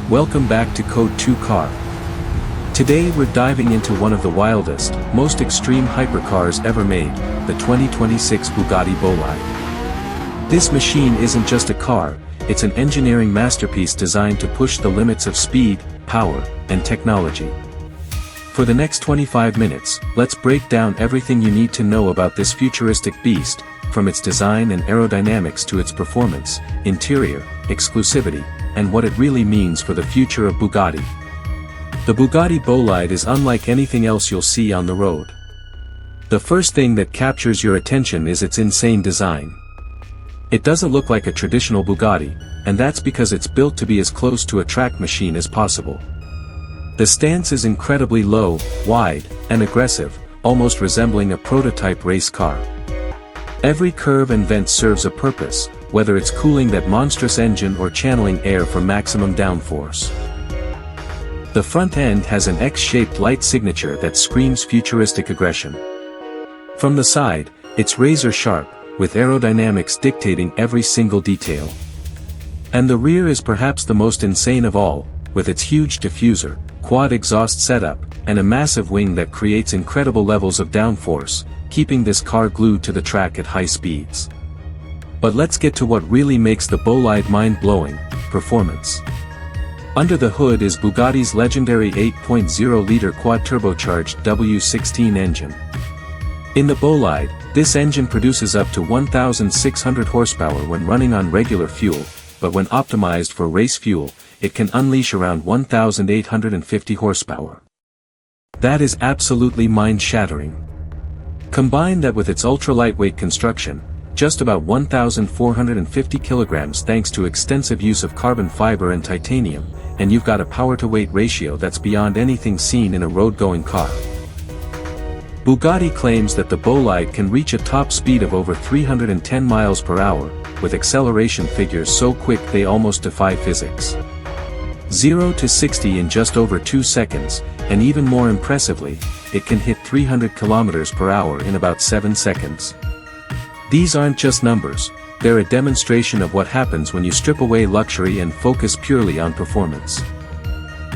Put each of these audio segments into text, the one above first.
Welcome back to Code 2 Car. Today we're diving into one of the wildest, most extreme hypercars ever made, the 2026 Bugatti Bolide. This machine isn't just a car, it's an engineering masterpiece designed to push the limits of speed, power, and technology. For the next 25 minutes, let's break down everything you need to know about this futuristic beast, from its design and aerodynamics to its performance, interior, exclusivity, and what it really means for the future of Bugatti. The Bugatti Bolide is unlike anything else you'll see on the road. The first thing that captures your attention is its insane design. It doesn't look like a traditional Bugatti, and that's because it's built to be as close to a track machine as possible. The stance is incredibly low, wide, and aggressive, almost resembling a prototype race car. Every curve and vent serves a purpose, whether it's cooling that monstrous engine or channeling air for maximum downforce. The front end has an X-shaped light signature that screams futuristic aggression. From the side, it's razor sharp, with aerodynamics dictating every single detail. And the rear is perhaps the most insane of all, with its huge diffuser, quad exhaust setup, and a massive wing that creates incredible levels of downforce, keeping this car glued to the track at high speeds. But let's get to what really makes the Bolide mind-blowing: performance. Under the hood is Bugatti's legendary 8.0-liter quad-turbocharged W16 engine. In the Bolide, this engine produces up to 1,600 horsepower when running on regular fuel, but when optimized for race fuel, it can unleash around 1,850 horsepower. That is absolutely mind-shattering. Combine that with its ultra-lightweight construction, just about 1,450 kilograms thanks to extensive use of carbon fiber and titanium, and you've got a power-to-weight ratio that's beyond anything seen in a road-going car. Bugatti claims that the Bolide can reach a top speed of over 310 miles per hour, with acceleration figures so quick they almost defy physics. 0 to 60 in just over 2 seconds, and even more impressively, it can hit 300 kilometers per hour in about 7 seconds. These aren't just numbers, they're a demonstration of what happens when you strip away luxury and focus purely on performance.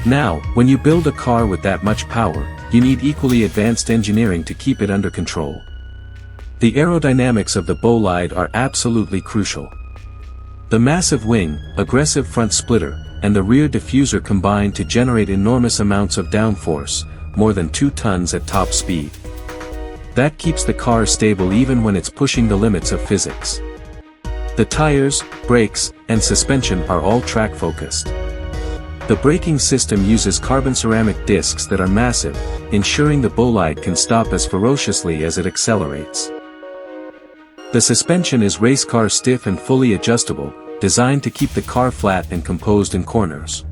Now, when you build a car with that much power, you need equally advanced engineering to keep it under control. The aerodynamics of the Bolide are absolutely crucial. The massive wing, aggressive front splitter, and the rear diffuser combine to generate enormous amounts of downforce, more than 2 tons at top speed. That keeps the car stable even when it's pushing the limits of physics. The tires, brakes, and suspension are all track-focused. The braking system uses carbon ceramic discs that are massive, ensuring the Bolide can stop as ferociously as it accelerates. The suspension is race car stiff and fully adjustable, designed to keep the car flat and composed in corners.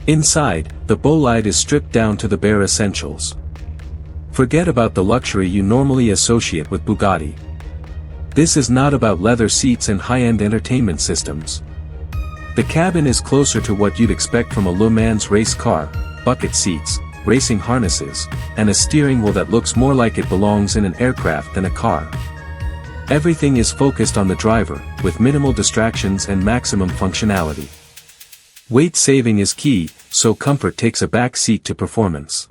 Inside, the Bolide is stripped down to the bare essentials. Forget about the luxury you normally associate with Bugatti. This is not about leather seats and high-end entertainment systems. The cabin is closer to what you'd expect from a Le Mans race car: bucket seats, racing harnesses, and a steering wheel that looks more like it belongs in an aircraft than a car. Everything is focused on the driver, with minimal distractions and maximum functionality. Weight saving is key, so comfort takes a back seat to performance.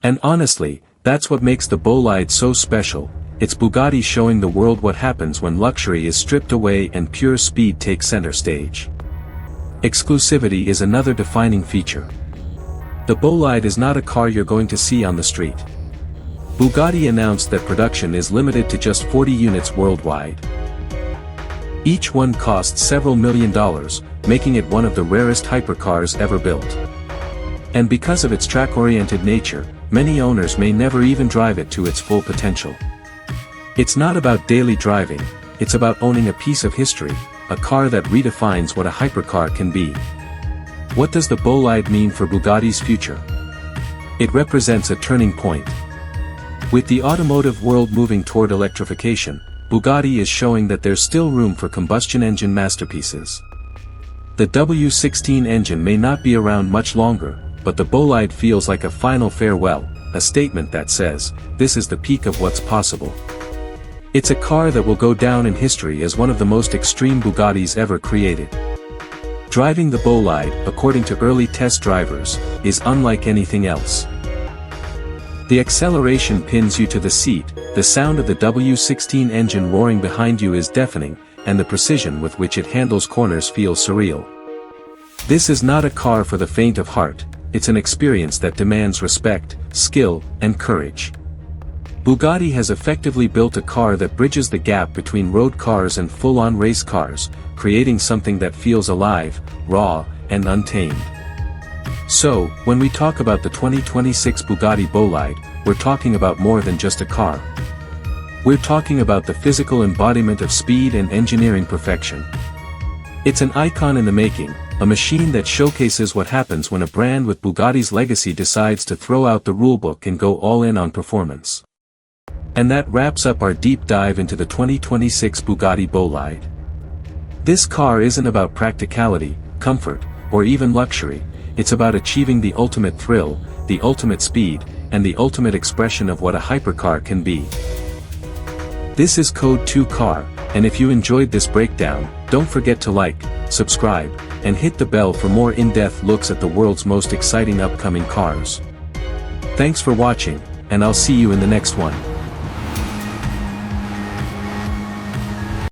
And honestly, that's what makes the Bolide so special. It's Bugatti showing the world what happens when luxury is stripped away and pure speed takes center stage. Exclusivity is another defining feature. The Bolide is not a car you're going to see on the street. Bugatti announced that production is limited to just 40 units worldwide. Each one costs several $1 million, making it one of the rarest hypercars ever built. And because of its track-oriented nature, many owners may never even drive it to its full potential. It's not about daily driving, it's about owning a piece of history, a car that redefines what a hypercar can be. What does the Bolide mean for Bugatti's future? It represents a turning point. With the automotive world moving toward electrification, Bugatti is showing that there's still room for combustion engine masterpieces. The W16 engine may not be around much longer, but the Bolide feels like a final farewell, a statement that says, this is the peak of what's possible. It's a car that will go down in history as one of the most extreme Bugattis ever created. Driving the Bolide, according to early test drivers, is unlike anything else. The acceleration pins you to the seat, the sound of the W16 engine roaring behind you is deafening, and the precision with which it handles corners feels surreal. This is not a car for the faint of heart, it's an experience that demands respect, skill, and courage. Bugatti has effectively built a car that bridges the gap between road cars and full-on race cars, creating something that feels alive, raw, and untamed. So, when we talk about the 2026 Bugatti Bolide, we're talking about more than just a car. We're talking about the physical embodiment of speed and engineering perfection. It's an icon in the making, a machine that showcases what happens when a brand with Bugatti's legacy decides to throw out the rulebook and go all in on performance. And that wraps up our deep dive into the 2026 Bugatti Bolide. This car isn't about practicality, comfort, or even luxury, it's about achieving the ultimate thrill, the ultimate speed, and the ultimate expression of what a hypercar can be. This is Code 2 Car, and if you enjoyed this breakdown, don't forget to like, subscribe, and hit the bell for more in-depth looks at the world's most exciting upcoming cars. Thanks for watching, and I'll see you in the next one.